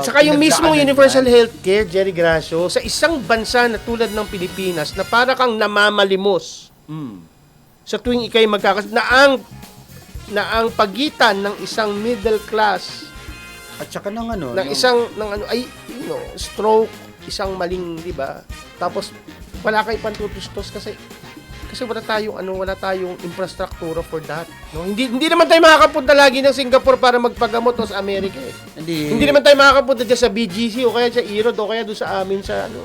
Tsaka yung mismong pinaglaanan universal yan. healthcare, Jerry Gracio, sa isang bansa na tulad ng Pilipinas na para kang namamalimos sa tuwing ikay na ang pagitan ng isang middle class At saka ng ano, ng isang ay stroke, isang maling, 'di ba? Tapos wala kay pantutustos kasi wala tayong infrastruktura for that. No? Hindi naman tayo makakapunta lagi ng Singapore para magpagamot o sa Amerika. Eh. Hindi naman tayo makakapunta diyan sa BGC o kaya sa Erod o kaya doon sa amin sa ano.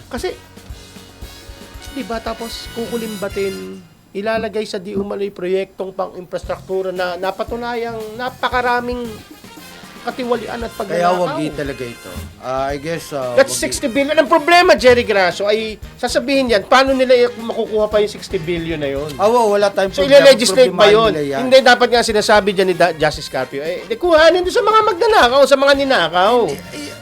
Kasi 'di ba tapos kukulimbatin ilalagay sa di umano'y proyektong pang-infrastruktura na napatunayang napakaraming katiwalian at Kaya pagnanakaw. wag talaga ito. I guess... That's 60 billion. Ang problema, Jerry Grasso, ay sasabihin yan, paano nila makukuha pa yung 60 billion na yun? wala tayong So, problema. ile-legislate ba yun? Problemahin nila yan. Hindi, dapat nga sinasabi dyan ni Justice Carpio, kuhanin doon sa mga magnanakaw, sa mga ninakaw.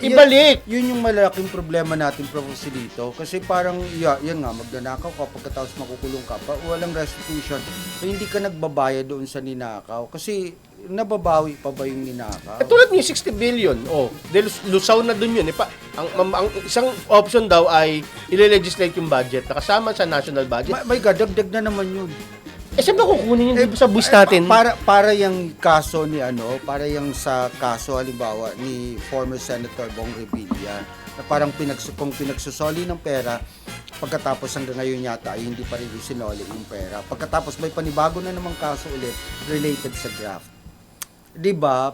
Ibalik. Yun yung malaking problema natin, Prof. dito. Kasi parang, yan nga, magnanakaw ka, pagkatapos makukulong ka pa, walang restitution. So, hindi ka nagbabayad doon sa ninakaw. Kasi, nababawi pa ba yung ninakaw? Tulad niyo 60 billion. Dahil lusaw na doon yun. Ang isang option daw ay ile-legislate yung budget na kasama sa national budget. My God, dagdag na naman yun. Saan ba kukunin yun? Di ba sa buwis natin? Para yung kaso ni para yung sa kaso halimbawa ni former Senator Bong Revilla na parang kung pinagsusoli ng pera pagkatapos hanggang ngayon yata ay hindi pa rin isinoli yung pera. Pagkatapos may panibago na namang kaso ulit related sa graft. 'Di ba?